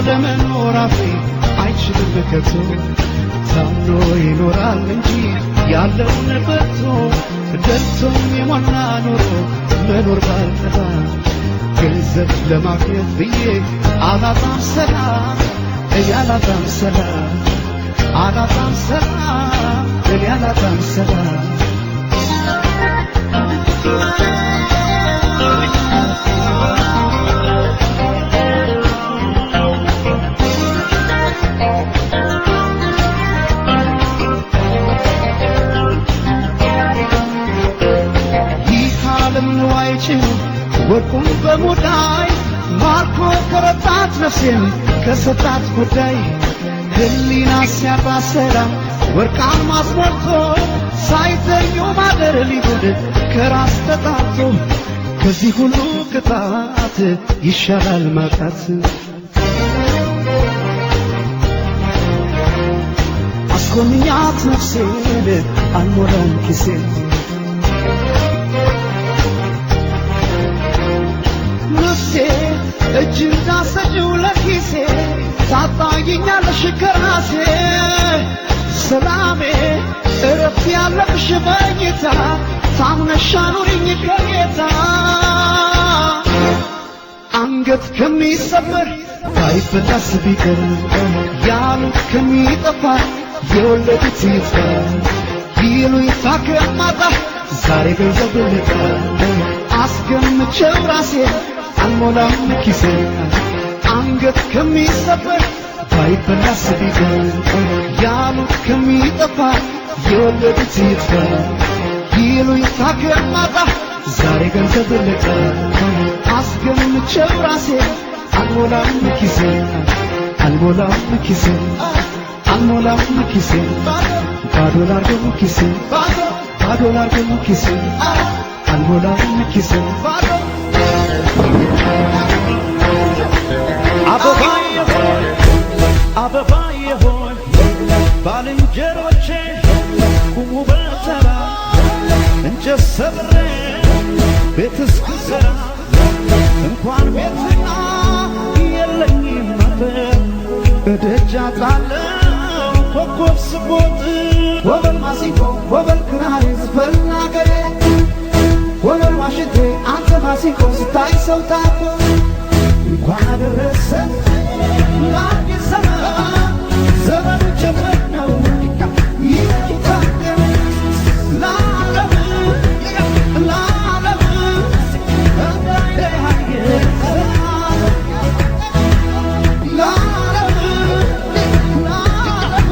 ለመኖር አፌ አይችልም ከቶ ታምኖ ይኖራል እንጂ ያለውን ፈቶ ደርሶም የሞላ ኑሮ መኖር ባልጠፋ ገንዘብ ለማግኘት ብዬ አላጣም ሰላም አላጣም ሰላም አላጣም ሰላም አላጣም ሰላም ወርቁን በሙዳይ ማርኮ ከረታት ነፍሴን ከሰጣት ጉዳይ ህሊና ሲያጣ ሰላም ወርቃን ማስሞልቶ ሳይተኙ ማደር ሊጎድ ከራስ ተጣቶ ከዚህ ሁሉ ቅጣት ይሻላል ማጣት አስኮንኛት ነፍሴን አልሞላም ኪሴን እጅና ሰጪው ለኪሴ ታጣይኛለሽ ከራሴ ሰላሜ እረፍት ያለብሽ በጌታ ታምነሽ አኑሪኝ ከጌታ አንገት ከሚሰበር ባይበላስ ቢቀር ያሉት ከሚጠፋ የወለዱት ይጥፋ ይሉኝታ ከማጣ ዛሬ ገንዘብ ልጣ አስገምቼው ራሴ አልሞላም ኪሴን አንገት ከሚሰበር ባይበላስ ቢቀር ያሉት ከሚጠፋ የወለዱት ይጥፋ ይሉኝታ ከማጣ ዛሬ ገንዘብ ልጣ አስገምቼው ራሴ አልሞላም ኪሴን አልሞላም ኪሴን አልሞላም ኪሴን ባዶ ላርገው ኪሴን ባዶ ላርገው ኪሴን አልሞላም ኪሴን አበባዬ ሆይ ባልንጀሮቼ ቁሙ በተራ እንጨት ሰብሬ ቤት እስክሰራ እንኳን ቤትና የለኝም ነበር እደጃ ጣለው ኮከብ ስቦጥ ወበል ማሲንቆ ወበል ክራር ዝፈን አገሬ ወበል ዋሽንቴ አንተ ማሲንቆ ስታይ ሰው ታኮ እንኳን አደረሰ ለአዲስ ዘመን ዘመኑ ጀመር ነው ይታደም ለዓለም ለዓለም እንዳይለያየ ለዓለም ለዓለም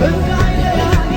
እንዳይለያየ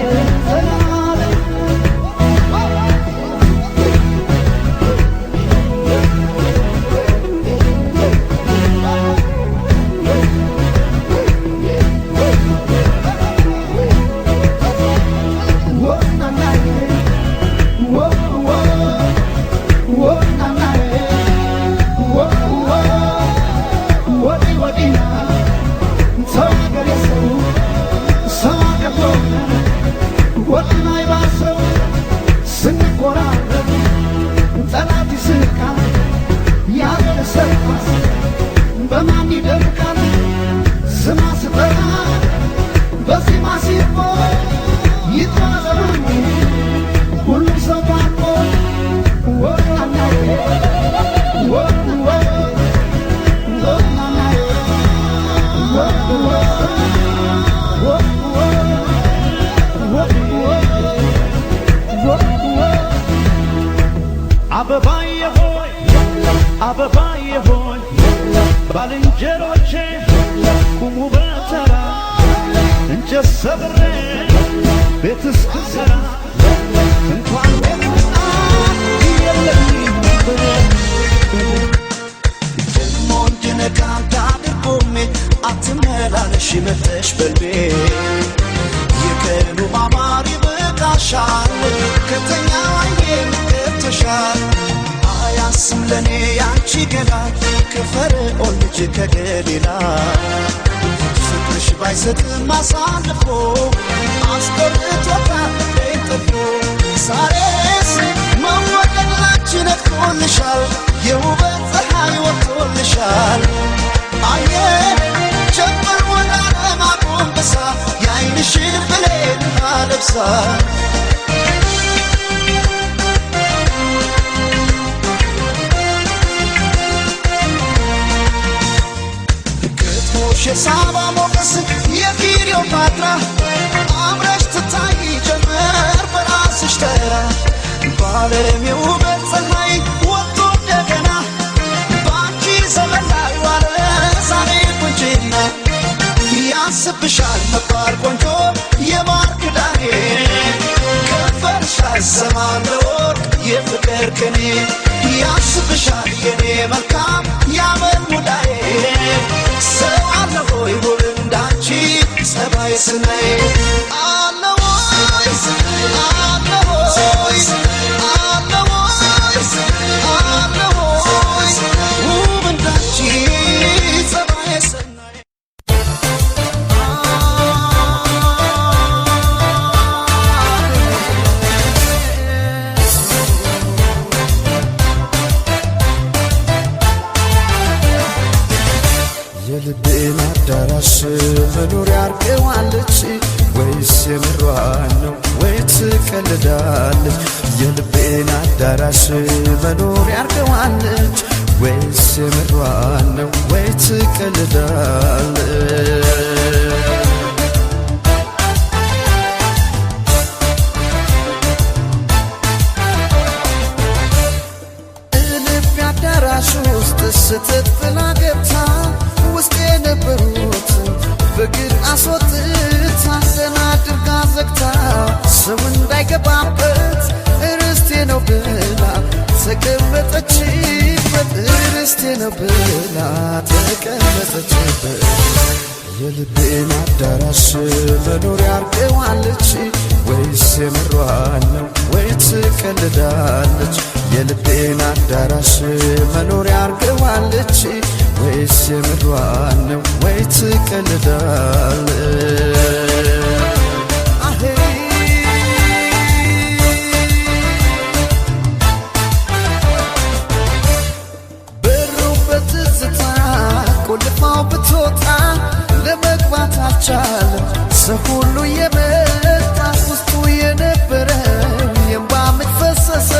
አበባዬ ሆይ ባልንጀሮቼ ቁሙ በተራ እንጨት ሰብሬ ቤት እስክሰራ እንኳን ቤትና የለኝም ነበር ደግሞ እንድነቃ አድርጎሜ አትመላለሽ መለሽ በልቤ የቀኑ ማማር ይበቃሻል ከተኛ አይኔም ገብተሻል አያስም ለኔ ያንቺ ገላ ከፈርዖን ልጅ ከገሊላ ፍቅርሽ ባይሰጥም አሳልፎ አስቆርጦታል ቤትፎ ዛሬስ መወደድ ላንቺ ነጥቆልሻል የውበት ፀሐይ ወጥቶልሻል አየ ያደርሳል የሳባ ሞገስ የክሊዮፓትራ አምረሽ ትታይ ጀመር በራስሽ ተራ በዓለም የውበት ፀሐይ ወጥቶ እንደገና በአንቺ ዘመን ላይ ዋለ ዛሬ ቁንጅና ያስብሻል መባል ቆንጆ የማር ክዳኔ ከንፈርሽ አይሰማም ለወርቅ የፍቅር ቅኔ ያስብሻል የኔ መልካም ያመል ሙዳዬ ሰው አለ ሆይ ውብ እንዳንቺ ጸባይ ስናይ አለ ወይ አለ ሆይ አለ ወይ አለ ሆይ ውብ እንዳንቺ ጸባይ ስናይ የልቤን አዳራሽ መኖሪያ አርገዋለች ወይስ የምሯን ነው ወይ ትቀልዳለች የልቤን አዳራሽ መኖሪያ አርገዋለች ወይስ የምሯን ነው ወይ ትቀልዳለች ልቤ አዳራሽ ውስጥ ስትጥላ ገብታ ውስጥ የነበሩትን በግር አስወጥታ ደህና አድርጋ ዘግታ ሰው እንዳይገባበት ርስቴ ነው ብላ ተቀመጠችበት ርስቴ ነው ብላ ተቀመጠችበት የልቤን አዳራሽ መኖሪያ አርገዋለች ወይስ የምሯን ነው ወይ ትቀልዳለች የልቤን አዳራሽ መኖሪያ አርገዋለች ወይስ የምሯን ነው ወይ ትቀልዳለች በሩ በትዝታ ቆልፋው ብትወጣ ለመግባት አልቻለም ሰው ሁሉ የመጣ ውስጡ የነበረው የእንባ ምንጭ ፈሰሰ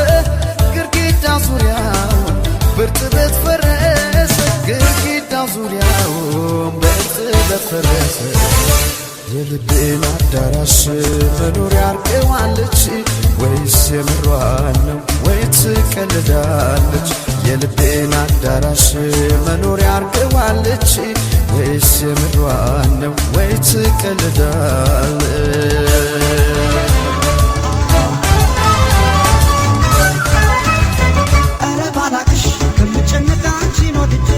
ግድግዳው ዙሪያውን በእርጥበት ፈረሰ ግድግዳው ዙሪያውን በእርጥበት ፈረሰ የልቤን አዳራሽ መኖሪያ አርገዋለች ወይስ የምሯን ነው ወይ ትቀልዳለች የልቤን አዳራሽ መኖሪያ አርገዋለች ወይስ የምሯን ነው ወይ ትቀልዳለች ኧረ ባላቅሽ ከምጨነቅ አንቺን ወድጄ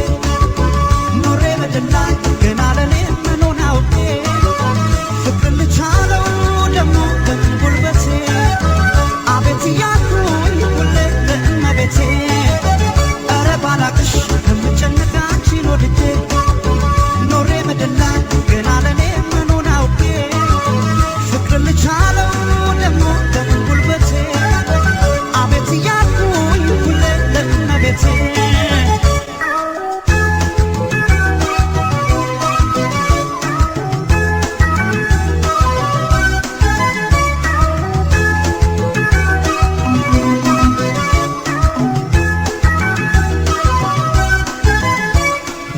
ኖሬ በድል ላይ ገና ለኔ ምኑን አውቄ ፍቅር ልቻለው ደሞ በጉልበቴ አቤት እያልኩኝ ሁሌ ለእመቤቴ ኧረ ባላቅሽ ከምጨነቅ አንቺን ወድጄ ኖሬ በድል ላይ ገና ለኔ ምኑን አውቄ ፍቅር ልቻለው ደሞ በጉልበቴ አቤት እያልኩኝ ሁሌ ለእመቤቴ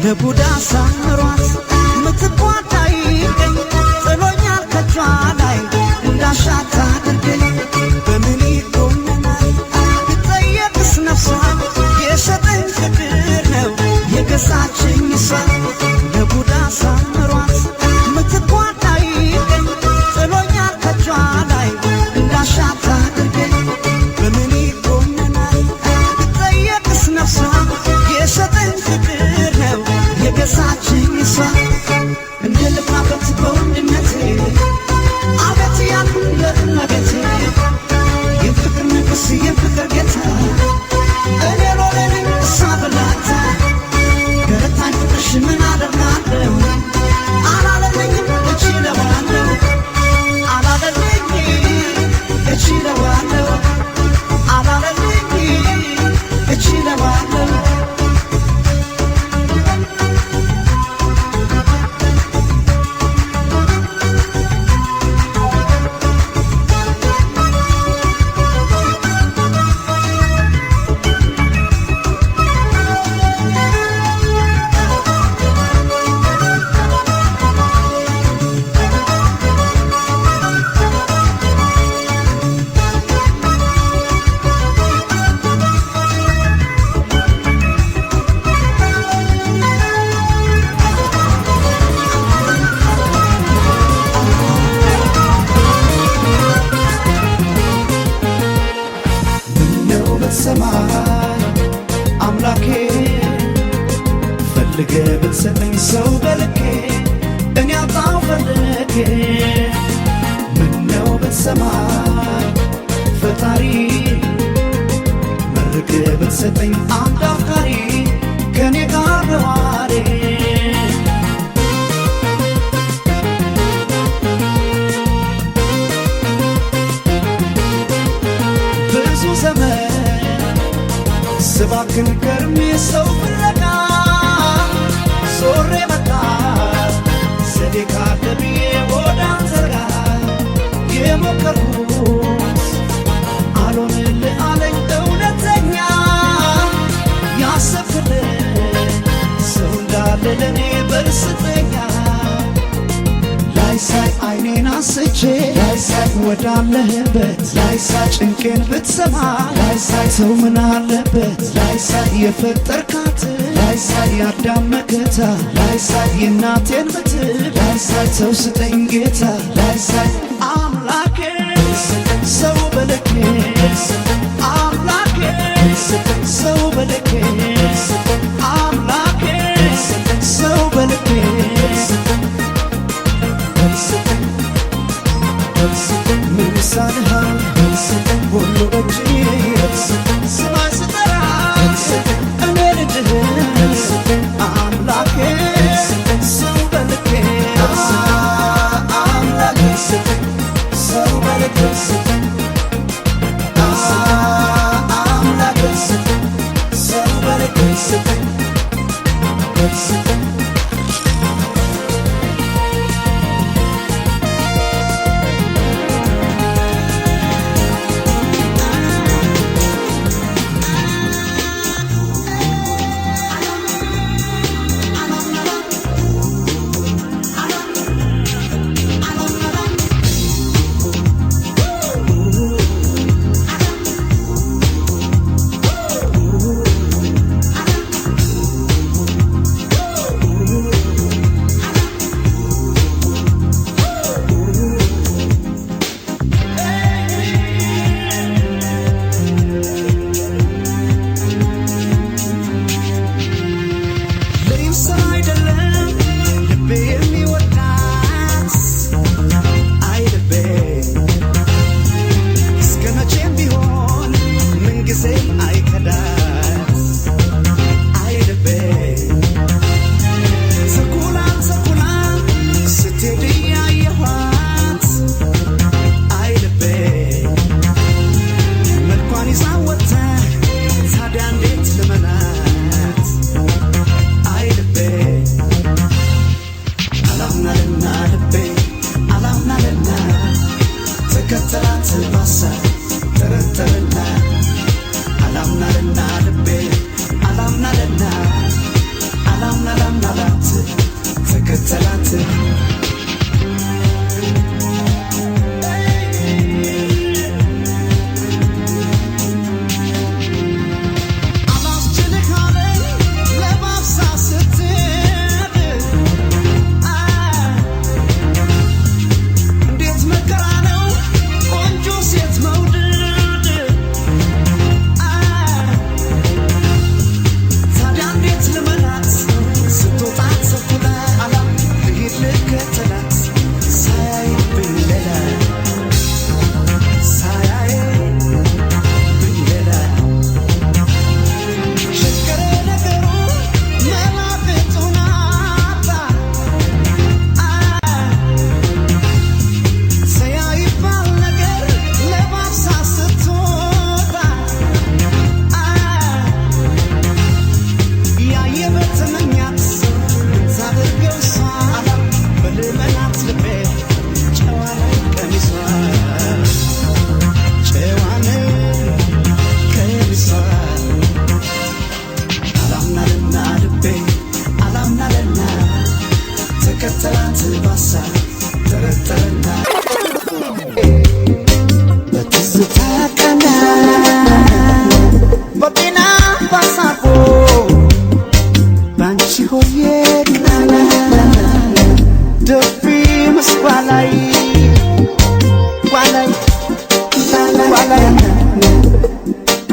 ለቡዳ ሳምሯት ምትኳታ ይገኝ ጥሎኛል ከጇ ላይ እንዳሻት አድርገኝ በምን ይጎመናል ብጠየቅስ ነፍሷ የሰጠኝ ፍቅር ነው የገዛችኝ እሷ ለቡዳ ሳምሯት ምትኳታ ይገኝ ጥሎኛል ከጇ ላይ እንዳሻት አድርገኝ በምን ይጎመናል ብጠየቅስ ነፍሷ የሰጠኝ ፍቅር ነው የገዛችኝ እሷ እንደ ልባበት በወንድነቴ አቤት ያልኩኝ ለእመቤቴ የፍቅር ንጉሥ የፍቅር ጌታ እኔ ሎሌ ነኝ እሷ ብላታ ገረታኝ ፍቅርሽ ምን አደርጋለሁ ብትሰማኝ አምላኬ ፈልገ ብትሰጠኝ ሰው በልኬ እኔ አጣው ፈልጌ ምነው ብትሰማኝ ፈጣሪ መርቅ ብትሰጠኝ አንድ አፍቃሪ ከኔ ጋር ነዋሪ ብዙ ዘመን ስባክን ከርሜ ሰው ፍለጋ ዞሬ መጣ ዘዴ ካለ ብዬ ወደ አንተ ጋር የሞከርኩት አልሆንልህ አለኝ እውነተኛ ያሰብክልኝ ሰው እንዳለ ለእኔ በርስተኛ ላይሳይ አይኔን አስቼ ላይሳይ ወዳለህበት ላይሳይ ጭንቄን ብትሰማ ላይሳይ ሰው ምን አለበት ላይሳይ የፈጠርካት ላይሳይ የአዳም መከታ ላይሳይ የእናቴን ምትል ላይሳይ ሰው ስጠኝ ጌታ ላይሳይ አምላኬ ሰው በልኬ አምላኬ ሰው በልኬ አምላኬ ሰው በልኬ ምን ይሳንሃል ሁሉ በእጅ ስማኝ ስጠራ እኔ ልጅህ አምላኬ ሰው በልኬ አምላኬ ሰው በልኬ አምላኬ ሰው በልኬ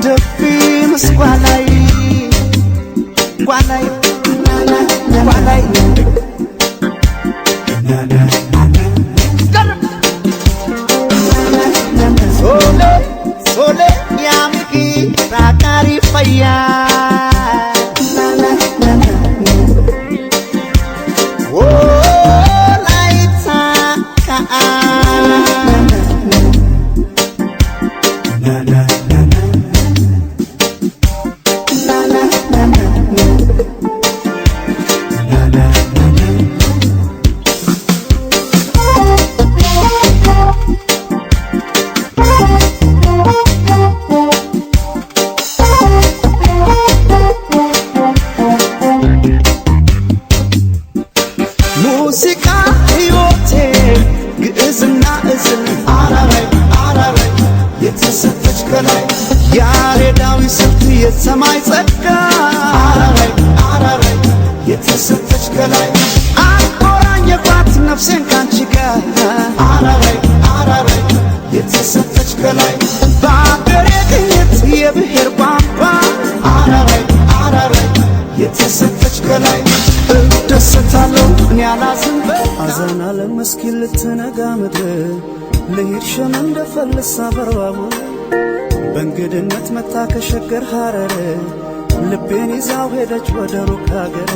defeat. ጓላይ ጓላይ sole sole yamiki rakari faya oh laita ka na na na ሙዚቃ ሕይወቴ ግዕዝና እዝል አራራይ አራራይ የተሰጠች ከላይ ያሬዳዊ ስልት የሰማይ ጸጋ አራራይ አራራይ የተሰጠች ከላይ አቆራኘባት ነፍሴን ካንቺ ጋር አራራይ አራራይ የተሰጠች ከላይ በአገሬ ቅኝት የብሔር ቋንቋ አራራይ አራራይ የተሰጠች ከላይ ደስታለው እኔ አላዝንበት አዘን ዓለም መስኪን ልትነጋ ምድር ልሂድ ሸመን እንደፈልሳ በርባቡ በእንግድነት መታ ከሸገር ሐረር ልቤን ይዛው ሄደች ወደ ሩቅ አገር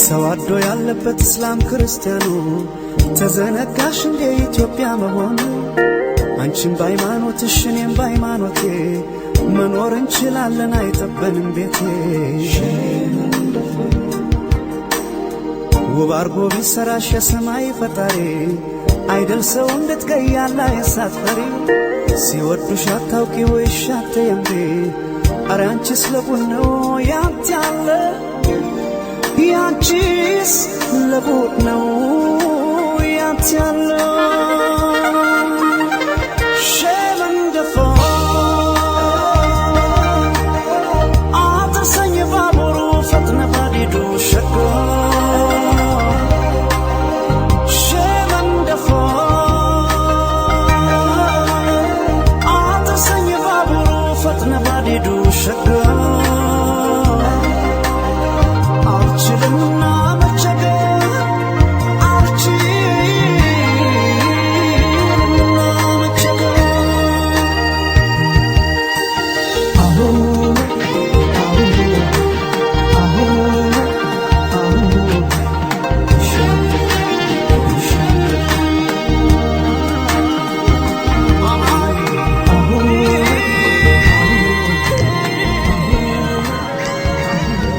ተዋዶ ያለበት እስላም ክርስቲያኑ ተዘነጋሽ እንደ ኢትዮጵያ መሆኑ አንቺም በሃይማኖትሽ እኔም በሃይማኖቴ መኖር እንችላለን አይጠበንም ቤቴ ውብ አርጎ ቢሰራሽ የሰማይ ፈጣሪ አይደል ሰው እንድትቀያላ የሳትፈሪ ሲወዱሽ አታውቂ ወይሽ አትየምሪ አረ አንቺስ ለቡን ነው ያንቺ ያለ ያንቺስ ለቡን ነው ያንቺ ያለ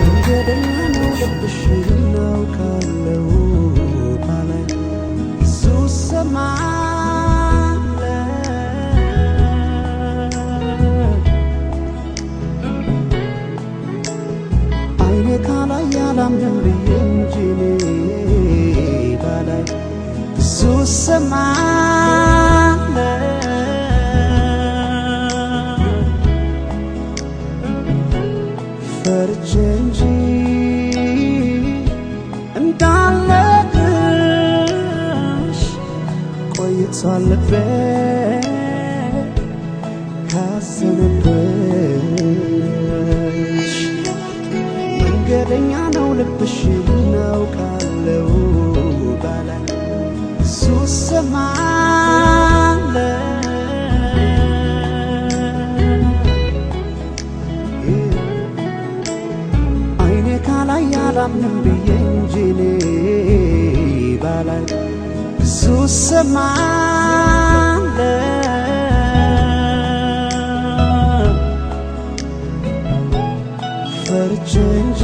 መንገደኛ ነው ልብሽ ነው ካለው ባላይ ሱሰማለ አይኔ ካላይ ያላምንም ብዬ እንጂ እኔ ባላይ ሱሰማለ ፈርቼ እንጂ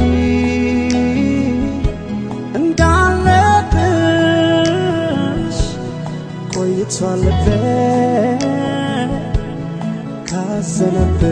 እንዳለብሽ ቆይቷል ልቤ ካዘነብሽ